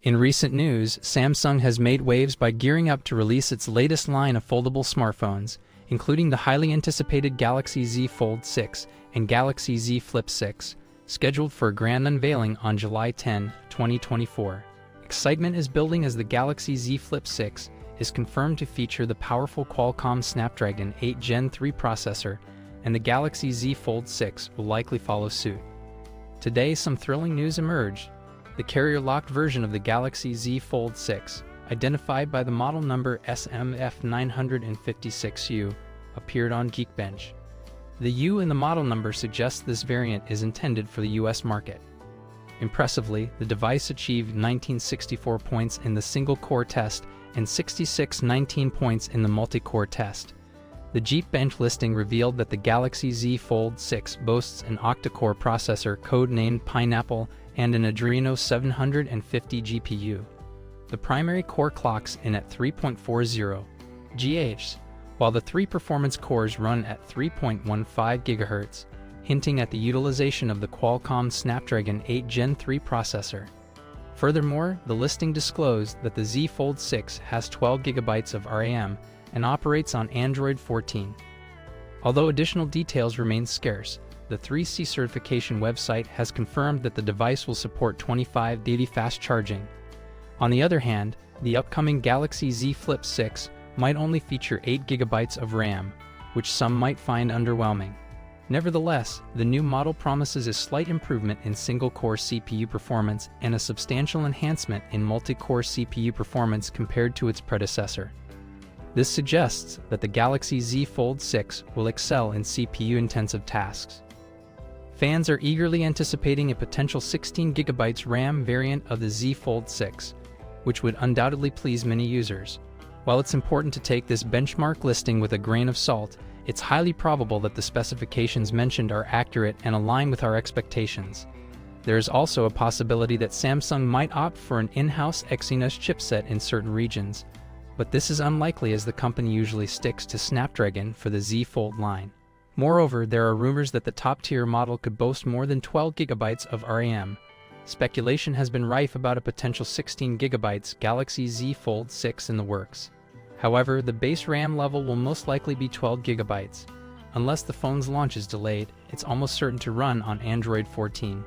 In recent news, Samsung has made waves by gearing up to release its latest line of foldable smartphones, including the highly anticipated Galaxy Z Fold 6 and Galaxy Z Flip 6, scheduled for a grand unveiling on July 10, 2024. Excitement is building as the Galaxy Z Flip 6 is confirmed to feature the powerful Qualcomm Snapdragon 8 Gen 3 processor, and the Galaxy Z Fold 6 will likely follow suit. Today, some thrilling news emerged. The carrier-locked version of the Galaxy Z Fold 6, identified by the model number SMF956U, appeared on Geekbench. The U in the model number suggests this variant is intended for the US market. Impressively, the device achieved 1964 points in the single-core test and 6619 points in the multi-core test. The Geekbench listing revealed that the Galaxy Z Fold 6 boasts an octa-core processor codenamed Pineapple and an Adreno 750 GPU. The primary core clocks in at 3.40 GHz, while the three performance cores run at 3.15 GHz, hinting at the utilization of the Qualcomm Snapdragon 8 Gen 3 processor. Furthermore, the listing disclosed that the Z Fold 6 has 12 GB of RAM and operates on Android 14. Although additional details remain scarce, the 3C certification website has confirmed that the device will support 25-80 fast charging. On the other hand, the upcoming Galaxy Z Flip 6 might only feature 8 GB of RAM, which some might find underwhelming. Nevertheless, the new model promises a slight improvement in single-core CPU performance and a substantial enhancement in multi-core CPU performance compared to its predecessor. This suggests that the Galaxy Z Fold 6 will excel in CPU-intensive tasks. Fans are eagerly anticipating a potential 16 GB RAM variant of the Z Fold 6, which would undoubtedly please many users. While it's important to take this benchmark listing with a grain of salt, it's highly probable that the specifications mentioned are accurate and align with our expectations. There is also a possibility that Samsung might opt for an in-house Exynos chipset in certain regions, but this is unlikely as the company usually sticks to Snapdragon for the Z Fold line. Moreover, there are rumors that the top-tier model could boast more than 12 GB of RAM. Speculation has been rife about a potential 16 GB Galaxy Z Fold 6 in the works. However, the base RAM level will most likely be 12 GB. Unless the phone's launch is delayed, it's almost certain to run on Android 14.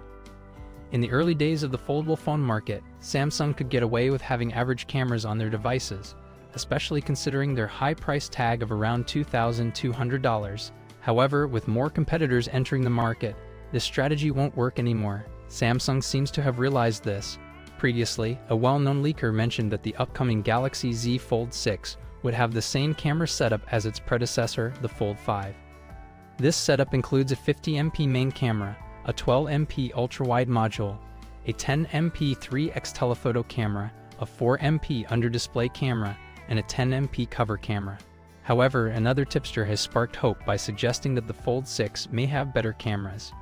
In the early days of the foldable phone market, Samsung could get away with having average cameras on their devices, especially considering their high price tag of around $2,200. However, with more competitors entering the market, this strategy won't work anymore. Samsung seems to have realized this. Previously, a well-known leaker mentioned that the upcoming Galaxy Z Fold 6 would have the same camera setup as its predecessor, the Fold 5. This setup includes a 50MP main camera, a 12MP ultra-wide module, a 10MP 3x telephoto camera, a 4MP under-display camera, and a 10MP cover camera. However, another tipster has sparked hope by suggesting that the Fold 6 may have better cameras.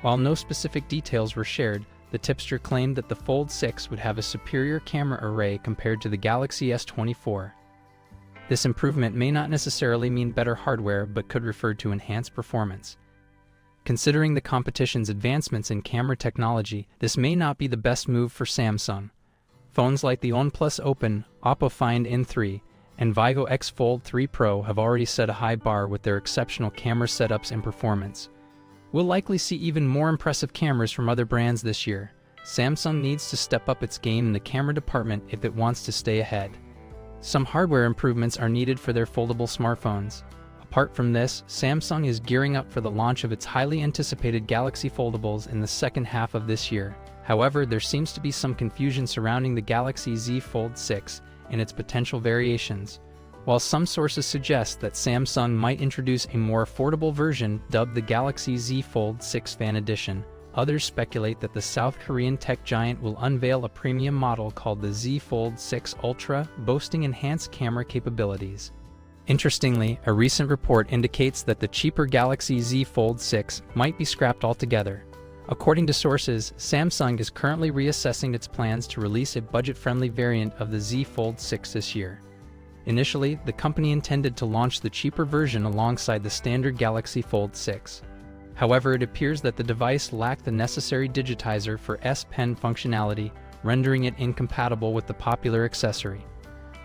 While no specific details were shared, the tipster claimed that the Fold 6 would have a superior camera array compared to the Galaxy S24. This improvement may not necessarily mean better hardware but could refer to enhanced performance. Considering the competition's advancements in camera technology, this may not be the best move for Samsung. Phones like the OnePlus Open, Oppo Find N3, and Vivo X Fold 3 Pro have already set a high bar with their exceptional camera setups and performance. We'll likely see even more impressive cameras from other brands this year. Samsung needs to step up its game in the camera department if it wants to stay ahead. Some hardware improvements are needed for their foldable smartphones. Apart from this, Samsung is gearing up for the launch of its highly anticipated Galaxy Foldables in the second half of this year. However, there seems to be some confusion surrounding the Galaxy Z Fold 6 and its potential variations. While some sources suggest that Samsung might introduce a more affordable version dubbed the Galaxy Z Fold 6 Fan Edition, others speculate that the South Korean tech giant will unveil a premium model called the Z Fold 6 Ultra, boasting enhanced camera capabilities. Interestingly, a recent report indicates that the cheaper Galaxy Z Fold 6 might be scrapped altogether. According to sources, Samsung is currently reassessing its plans to release a budget-friendly variant of the Z Fold 6 this year. Initially, the company intended to launch the cheaper version alongside the standard Galaxy Fold 6. However, it appears that the device lacked the necessary digitizer for S Pen functionality, rendering it incompatible with the popular accessory.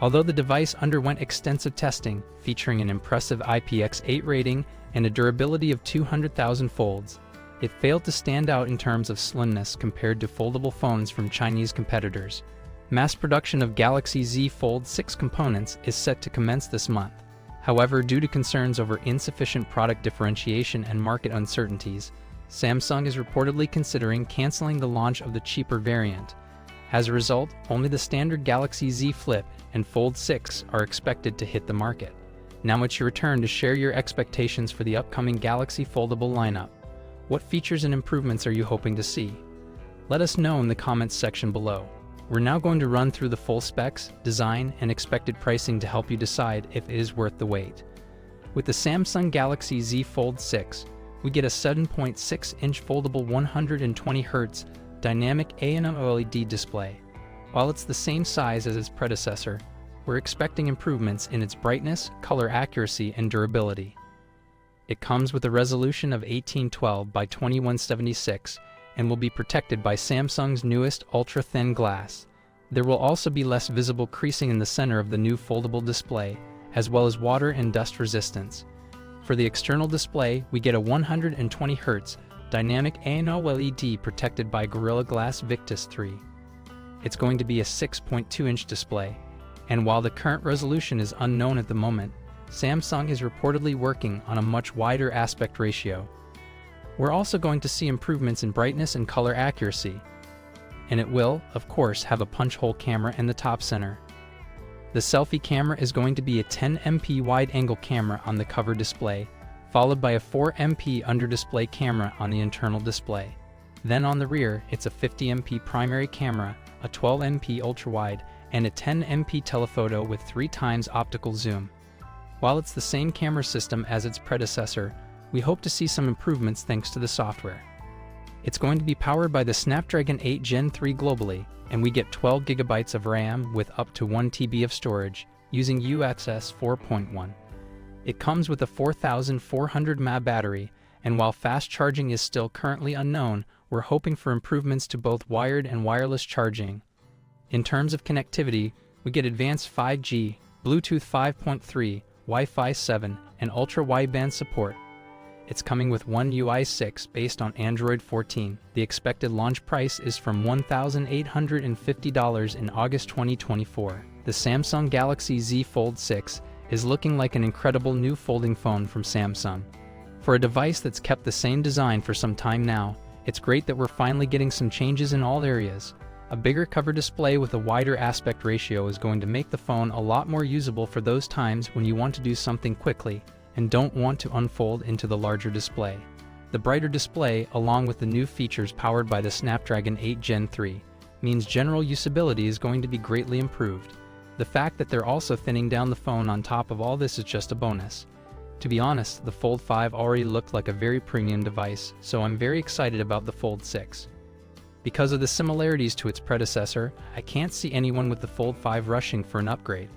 Although the device underwent extensive testing, featuring an impressive IPX8 rating and a durability of 200,000 folds, it failed to stand out in terms of slimness compared to foldable phones from Chinese competitors. Mass production of Galaxy Z Fold 6 components is set to commence this month. However, due to concerns over insufficient product differentiation and market uncertainties, Samsung is reportedly considering canceling the launch of the cheaper variant. As a result, only the standard Galaxy Z Flip and Fold 6 are expected to hit the market. Now it's your turn to share your expectations for the upcoming Galaxy Foldable lineup. What features and improvements are you hoping to see? Let us know in the comments section below. We're now going to run through the full specs, design, and expected pricing to help you decide if it is worth the wait. With the Samsung Galaxy Z Fold 6, we get a 7.6-inch foldable 120Hz dynamic AMOLED display. While it's the same size as its predecessor, we're expecting improvements in its brightness, color accuracy, and durability. It comes with a resolution of 1812 by 2176 and will be protected by Samsung's newest ultra-thin glass. There will also be less visible creasing in the center of the new foldable display, as well as water and dust resistance. For the external display, we get a 120Hz dynamic AMOLED protected by Gorilla Glass Victus 3. It's going to be a 6.2-inch display, and while the current resolution is unknown at the moment, Samsung is reportedly working on a much wider aspect ratio. We're also going to see improvements in brightness and color accuracy, and it will, of course, have a punch-hole camera in the top center. The selfie camera is going to be a 10MP wide-angle camera on the cover display, followed by a 4MP under-display camera on the internal display. Then on the rear, it's a 50MP primary camera, a 12MP ultra-wide, and a 10MP telephoto with 3x optical zoom. While it's the same camera system as its predecessor, we hope to see some improvements thanks to the software. It's going to be powered by the Snapdragon 8 Gen 3 globally, and we get 12GB of RAM with up to 1TB of storage, using UFS 4.1. It comes with a 4400 mAh battery, and while fast charging is still currently unknown, we're hoping for improvements to both wired and wireless charging. In terms of connectivity, we get advanced 5G, Bluetooth 5.3, Wi-Fi 7, and ultra-wideband support. It's coming with One UI 6 based on Android 14. The expected launch price is from $1,850 in August 2024. The Samsung Galaxy Z Fold 6 is looking like an incredible new folding phone from Samsung. For a device that's kept the same design for some time now, it's great that we're finally getting some changes in all areas. A bigger cover display with a wider aspect ratio is going to make the phone a lot more usable for those times when you want to do something quickly and don't want to unfold into the larger display. The brighter display, along with the new features powered by the Snapdragon 8 Gen 3, means general usability is going to be greatly improved. The fact that they're also thinning down the phone on top of all this is just a bonus. To be honest, the Fold 5 already looked like a very premium device, so I'm very excited about the Fold 6. Because of the similarities to its predecessor, I can't see anyone with the Fold 5 rushing for an upgrade.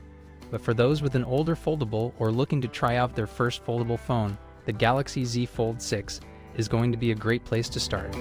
But for those with an older foldable or looking to try out their first foldable phone, the Galaxy Z Fold 6 is going to be a great place to start.